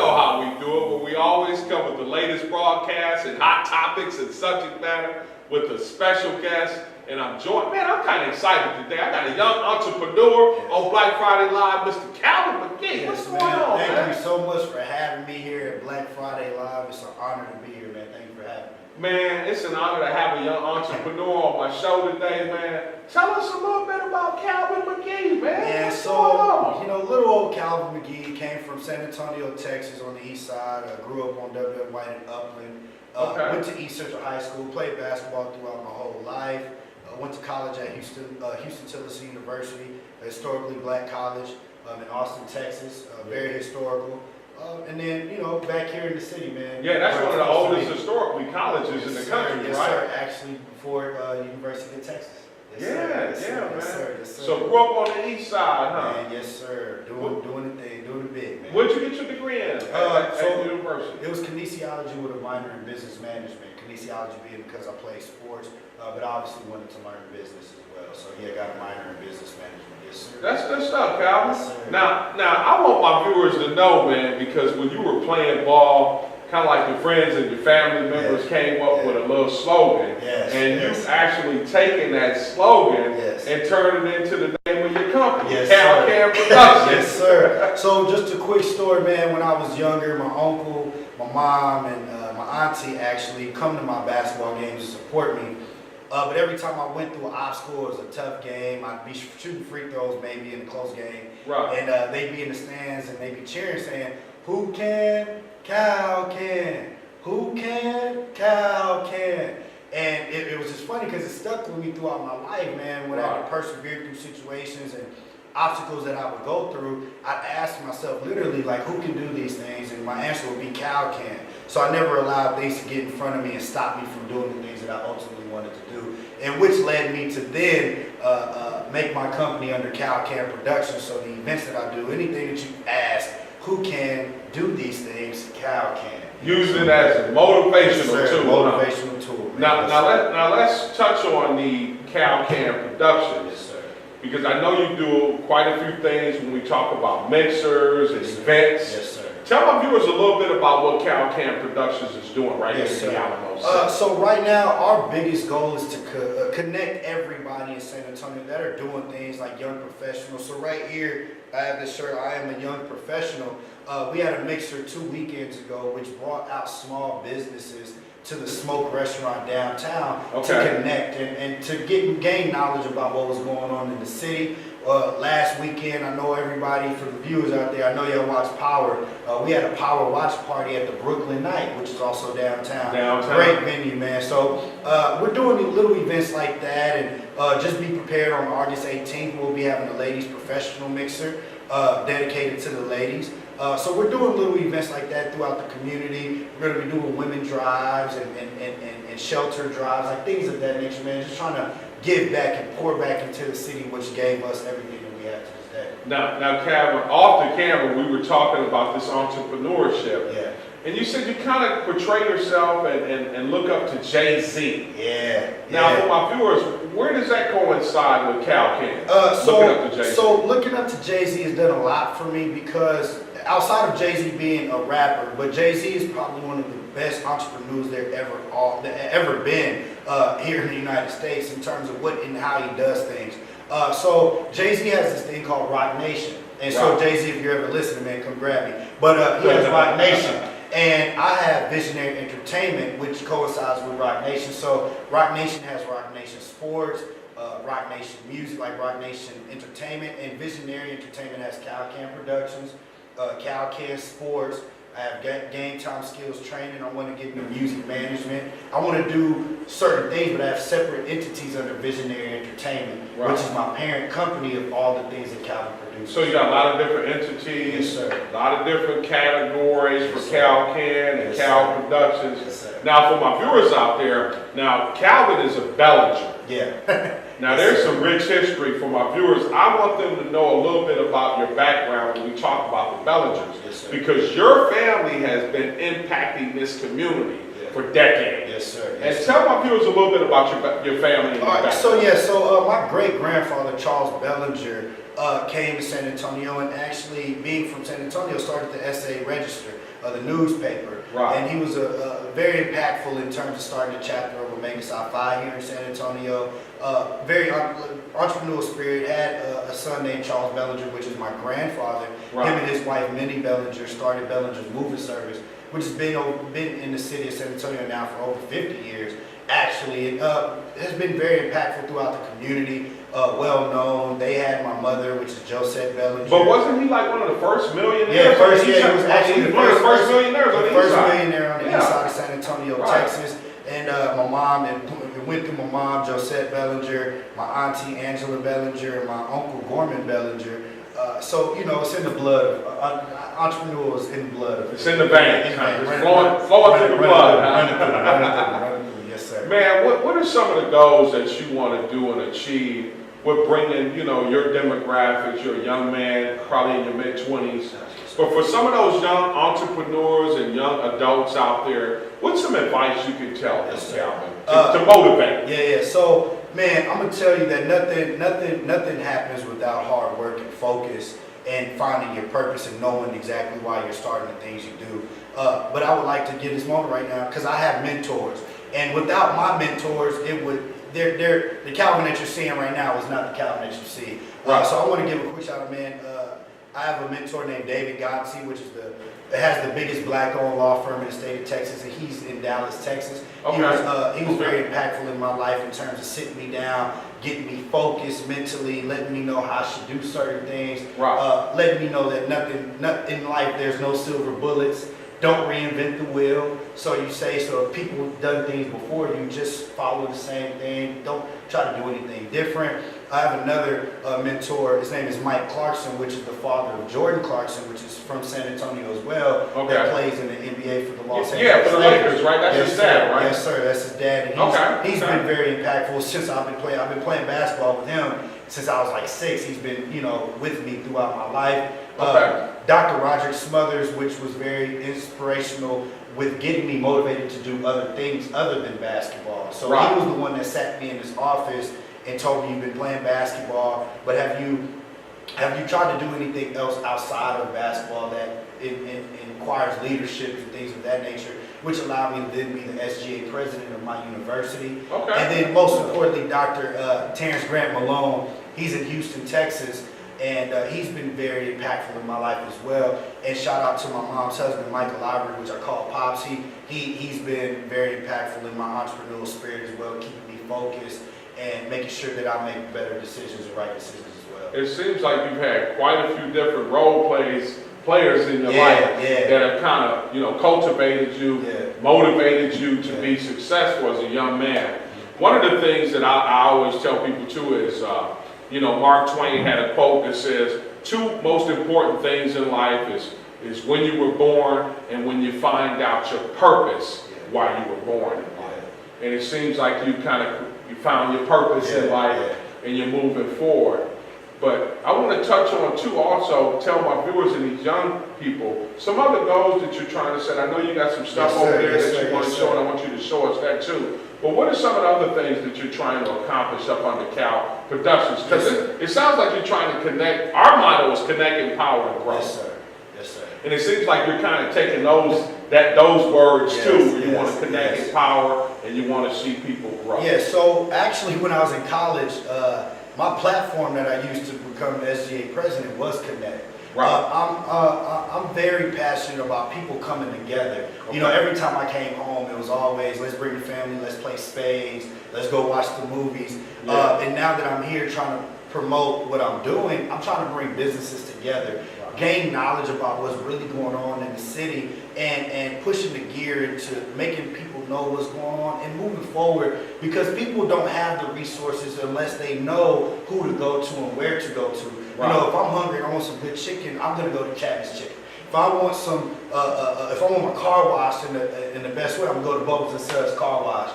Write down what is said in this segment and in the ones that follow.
know how we do it, but we always come with the latest broadcasts and hot topics and subject matter with a special guest. And I'm joined, man, I'm kind of excited today. I got a young entrepreneur on Black Friday Live, Mr. Calvin McGee. What's going on, man? Thank you so much for having me here at Black Friday Live. It's an honor to be here, man. Thank you for having me. Man, it's an honor to have a young entrepreneur on my show today, man. Tell us a little bit about Calvin McGee, man. Yeah, so, little old Calvin McGee came from San Antonio, Texas on the east side. Grew up on W.F. White in Upland. Went to East Central High School, played basketball throughout my whole life. Went to college at Houston-Tillotson University, a historically black college in Austin, Texas. Very historical. And then, back here in the city, man. Yeah, that's one of the oldest historically colleges in the country, yes, right? Sir. Actually, before University of Texas. Yes, man. Yes, sir. So grew up on the east side, huh? Man, yes, sir. Doing the thing, doing the big, man. Where'd you get your degree in at university? It was kinesiology with a minor in business management. Kinesiology being because I played sports, but I obviously wanted to learn business as well. So yeah, got a minor in business management. Yes, sir. That's good stuff, Calvin. Yes, sir. Now, I want my viewers to know, man, because when you were playing ball, kind of like your friends and your family members came up with a little slogan, and you've actually taken that slogan and turned it into the name of your company, Cal Can Productions. Yes, sir. So just a quick story, man. When I was younger, my uncle, my mom, and my auntie actually come to my basketball games to support me. But every time I went through an obstacle, it was a tough game. I'd be shooting free throws maybe in a close game. Right. And they'd be in the stands and they'd be cheering saying, "Who can? Cal can. Who can? Cal can." And it was just funny because it stuck with me throughout my life, man. When I had to persevere through situations and obstacles that I would go through, I'd ask myself literally, like, who can do these things? And my answer would be Cal can. So I never allowed things to get in front of me and stop me from doing the things that I ultimately wanted to do. And which led me to then make my company under Cal Can Productions. So the events that I do, anything that you ask, who can do these things, Cal can. Use it as a motivational tool. Motivational tool. Now let's touch on the Cal Can Productions. Yes, sir. Because I know you do quite a few things when we talk about mixers and events. Yes, sir. Tell my viewers a little bit about what Cal Can Productions is doing right here in the Alamo City. So right now, our biggest goal is to connect everybody in San Antonio that are doing things like young professionals. So right here, I have this shirt, I am a young professional. We had a mixer 2 weekends ago, which brought out small businesses to the Smoke restaurant downtown to connect and to gain knowledge about what was going on in the city. Last weekend, I know everybody, for the viewers out there, I know y'all watch Power. We had a Power watch party at the Brooklyn Night, which is also downtown. Great venue, man. So we're doing little events like that, and just be prepared on August 18th. We'll be having a ladies professional mixer dedicated to the ladies. So we're doing little events like that throughout the community. We're going to be doing women drives and shelter drives, like things of that nature, man. Just trying to give back and pour back into the city, which gave us everything that we have to this day. Now, Calvin, off the camera, we were talking about this entrepreneurship. Yeah. And you said you kind of portray yourself and look up to Jay-Z. Yeah. Now, for my viewers, where does that coincide with Cal Can? Looking up to Jay-Z. So looking up to Jay-Z has done a lot for me because outside of Jay-Z being a rapper, but Jay-Z is probably one of the best entrepreneurs there ever been here in the United States in terms of what and how he does things. So Jay-Z has this thing called Rock Nation. And so Jay-Z, if you're ever listening, man, come grab me. But he has Rock Nation. And I have Visionary Entertainment, which coincides with Rock Nation. So Rock Nation has Rock Nation Sports, Rock Nation Music, like Rock Nation Entertainment, and Visionary Entertainment has Cal Can Productions, Cal Can Sports. I have game time skills training. I want to get into music management. I want to do certain things, but I have separate entities under Visionary Entertainment, which is my parent company of all the things that Calvin produces. So you got a lot of different entities, yes, sir. A lot of different categories for Cal Can and Cal Productions. Yes, sir. Now, for my viewers out there, now Calvin is a Bellinger. Yeah. Now, there's some rich history for my viewers. I want them to know a little bit about your background when we talk about the Bellingers. Yes, sir. Because your family has been impacting this community for decades. Yes, sir. And tell my viewers a little bit about your family and your background. So my great-grandfather, Charles Bellinger, came to San Antonio, and actually being from San Antonio started the SA Register, the newspaper. Right. And he was very impactful in terms of starting a chapter of Omega Psi Phi here in San Antonio. Very entrepreneurial spirit. Had a son named Charles Bellinger, which is my grandfather. Right. Him and his wife Minnie Bellinger started Bellinger's Moving Service, which has been in the city of San Antonio now for over 50 years. Actually, it has been very impactful throughout the community. Well known. They had my mother, which is Josette Bellinger. But wasn't he like one of the first millionaires? Yeah, he was actually one of the first millionaires on the east side. Millionaire on the east side of San Antonio, Texas. And my mom, it went through my mom, Josette Bellinger, my auntie Angela Bellinger, and my uncle Gorman Bellinger. So, you know, it's in the blood. Entrepreneurs in the blood. It's in the veins. It's flowing through the blood. Running through, yes, sir. Man, what are some of the goals that you want to do and achieve with bringing, you know, your demographics? You're a young man, probably in your mid-20s. But for some of those young entrepreneurs and young adults out there, what's some advice you can tell them, Calvin, to motivate? Yeah. So, man, I'm gonna tell you that nothing happens without hard work and focus and finding your purpose and knowing exactly why you're starting the things you do. But I would like to get this moment right now because I have mentors, and without my mentors, the Calvin that you're seeing right now is not the Calvin that you see. So I want to give a quick shout out, man. I have a mentor named David Godsey, which is has the biggest black-owned law firm in the state of Texas, and he's in Dallas, Texas. Okay. He was very impactful in my life in terms of sitting me down, getting me focused mentally, letting me know how I should do certain things, letting me know that nothing in life, there's no silver bullets. Don't reinvent the wheel. So if people have done things before you, just follow the same thing. Don't try to do anything different. I have another mentor. His name is Mike Clarkson, which is the father of Jordan Clarkson, which is from San Antonio as well. Okay. That plays in the NBA for the Los Angeles Yeah, for the Lakers, right? That's his dad, right? Yes, sir. That's his dad. And he's been very impactful since I've been playing. I've been playing basketball with him since I was like 6. He's been, with me throughout my life. Dr. Roderick Smothers, which was very inspirational with getting me motivated to do other things other than basketball. So he was the one that sat me in his office and told me, you've been playing basketball, but have you tried to do anything else outside of basketball that requires leadership and things of that nature, which allowed me to then be the SGA president of my university. Okay. And then most importantly, Dr. Terrence Grant Malone, he's in Houston, Texas, and he's been very impactful in my life as well. And shout out to my mom's husband, Michael Ivory, which I call Pops. He's been very impactful in my entrepreneurial spirit as well, keeping me focused and making sure that I make better decisions and right decisions as well. It seems like you've had quite a few different players in your life that have kind of, cultivated you, motivated you to be successful as a young man. One of the things that I always tell people too is, Mark Twain had a quote that says, 2 most important things in life is when you were born and when you find out your purpose why you were born in life. And it seems like you found your purpose in life and you're moving forward. But I want to touch on too, also tell my viewers and these young people some other goals that you're trying to set. I know you got some stuff over there that you want to show, and I want you to show us that too. But what are some of the other things that you're trying to accomplish up under Cal Productions? Because it sounds like you're trying to connect. Our motto is connecting power and growth. Yes, sir. And it seems like you're kind of taking those words too, where you want to connect in power and you want to see people grow. Yeah. So actually, when I was in college, my platform that I used to become the SGA president was Connect. I'm very passionate about people coming together. Okay. Every time I came home, it was always, let's bring the family, let's play spades, let's go watch the movies. And now that I'm here trying to promote what I'm doing, I'm trying to bring businesses together, gain knowledge about what's really going on in the city, and pushing the gear into making people know what's going on and moving forward, because people don't have the resources unless they know who to go to and where to go to. If I'm hungry and I want some good chicken, I'm going to go to Chapman's Chicken. If I want if I want my car washed in the best way, I'm going to go to Bubbles and Suds Car Wash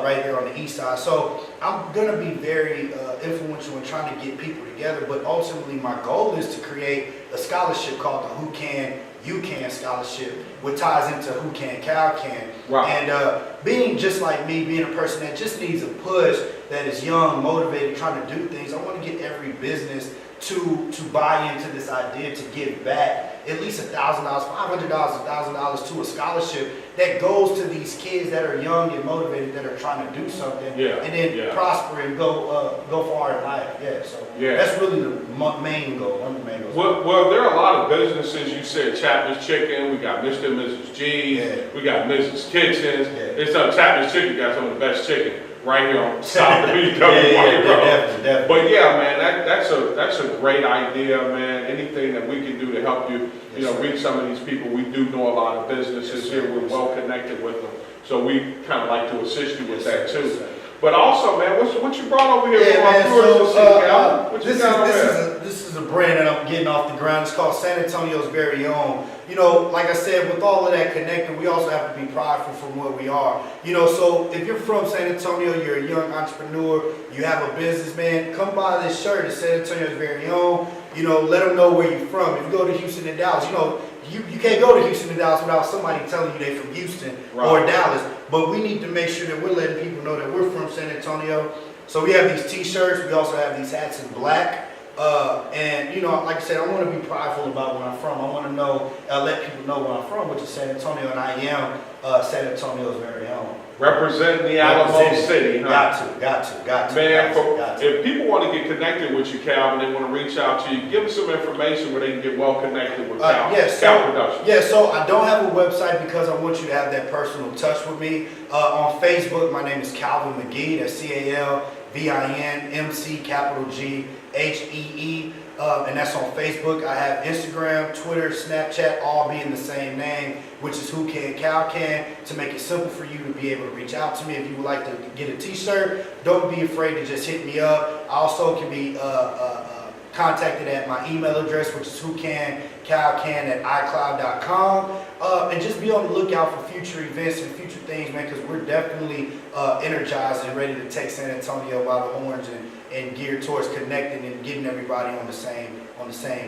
right here on the east side. So I'm going to be very influential in trying to get people together, but ultimately my goal is to create a scholarship called the Who Can, You Can Scholarship, which ties into Who Can, Cal Can. And being just like me, being a person that just needs a push, that is young, motivated, trying to do things, I want to get every business to buy into this idea to give back at least $1,000, $500, $1,000 to a scholarship that goes to these kids that are young and motivated that are trying to do something and then prosper and go far in life. That's really the main goal. One of the main goals. Well, there are a lot of businesses. You said Chapman's Chicken. We got Mr. and Mrs. G's. We got Mrs. Kitchens. It's Chapman's Chicken got some of the best chicken right here on South Beach. Definitely. But yeah, man, that's a great idea, man. Anything that we can do to help you, reach some of these people. We do know a lot of businesses here. We're well connected with them, so we kind of like to assist you with that too. But also, man, what you brought over here? This is a brand that I'm getting off the ground. It's called San Antonio's Very Own. Like I said, with all of that connected, we also have to be prideful from where we are. So if you're from San Antonio, you're a young entrepreneur, you have a business, man, come buy this shirt. It's San Antonio's Very Own. Let them know where you're from. If you go to Houston and Dallas, you can't go to Houston and Dallas without somebody telling you they're from Houston or Dallas. But we need to make sure that we're letting people know that we're from San Antonio. So we have these T-shirts. We also have these hats in black. And like I said, I want to be prideful about where I'm from. I want to let people know where I'm from, which is San Antonio, and I am San Antonio's Very Own. Representing the Alamo City, huh? Got to. Man, if people want to get connected with you, Calvin, they want to reach out to you, give them some information where they can get well connected with Cal Production. Yeah, so I don't have a website because I want you to have that personal touch with me. On Facebook, my name is Calvin McGee. That's CalvinMC, capital G, HEE. And that's on Facebook. I have Instagram, Twitter, Snapchat, all being the same name, which is Who Can Cal Can, to make it simple for you to be able to reach out to me. If you would like to get a t-shirt, don't be afraid to just hit me up. I also can be contacted at my email address, which is whocancalcan@icloud.com. And just be on the lookout for future events and future things, man, because we're definitely energized and ready to take San Antonio by the horns and geared towards connecting and getting everybody on the same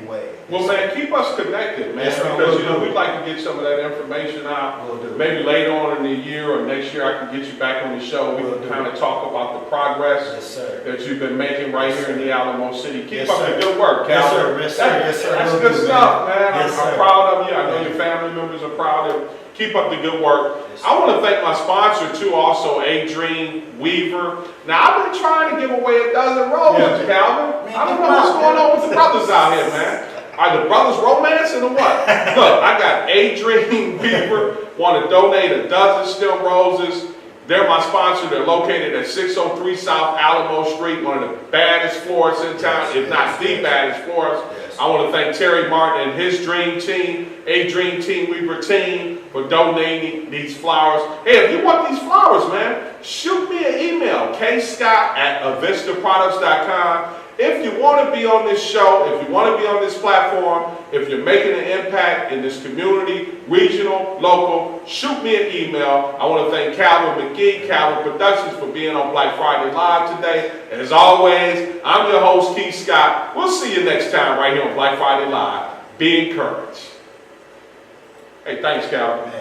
way. Well, man, keep us connected, man, because we'd like to get some of that information out. Maybe later on in the year or next year, I can get you back on the show. We can kind of talk about the progress that you've been making right here in the Alamo City. Keep up the good work, Cal. Yes, sir. That's good stuff, man. I'm proud of you. I know your family members are proud of you. Keep up the good work. I want to thank my sponsor too, also Adrienne Weaver. Now I've been trying to give away a dozen roses, Calvin. I don't know what's going on with the brothers out here, man. Are the brothers romancing or what? Look, I got Adrienne Weaver, want to donate a dozen stem roses. They're my sponsor. They're located at 603 South Alamo Street, one of the baddest florists in town, if not the baddest florist. I want to thank Terry Martin and his dream team, Adrienne Team Weaver team, for donating these flowers. Hey, if you want these flowers, man, shoot me an email, kscott@avistaproducts.com. If you want to be on this show, if you want to be on this platform, if you're making an impact in this community, regional, local, shoot me an email. I want to thank Calvin McGee, Calvin Productions, for being on Black Friday Live today. As always, I'm your host, Keith Scott. We'll see you next time right here on Black Friday Live. Be encouraged. Hey, thanks, Calvin.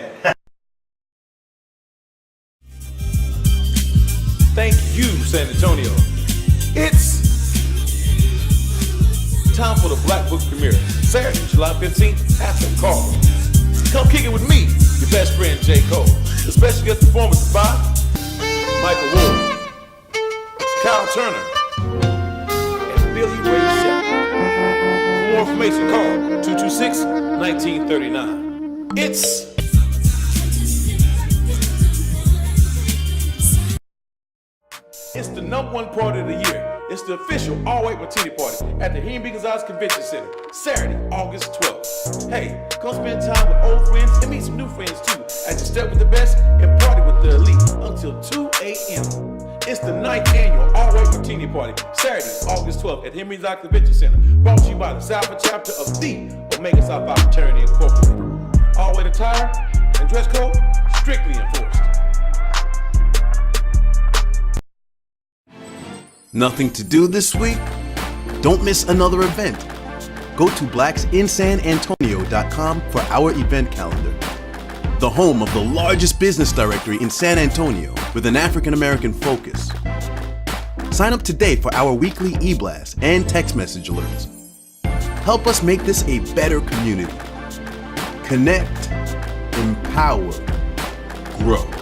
Thank you, San Antonio. It's time for the Black Book premiere, Saturday, July 15th, at the Call. Come kick it with me, your best friend, J. Cole. The special guest performance by Michael Ward, Kyle Turner, and Billy Ray Shepard. For more information, call 226-1939. It's the #1 party of the year. It's the official all-white martini party at the Henry Gonzalez Convention Center, Saturday, August 12th. Hey, come spend time with old friends and meet some new friends too, as you step with the best and party with the elite until 2 a.m. It's the 9th annual all-white martini party, Saturday, August 12th at Henry Gonzalez Convention Center, brought to you by the Southern chapter of the Omega Psi Phi Fraternity Incorporated. All-white attire and dress code strictly enforced. Nothing to do this week? Don't miss another event. Go to blacksinsanantonio.com for our event calendar. The home of the largest business directory in San Antonio with an African American focus. Sign up today for our weekly e-blast and text message alerts. Help us make this a better community. Connect, empower, grow.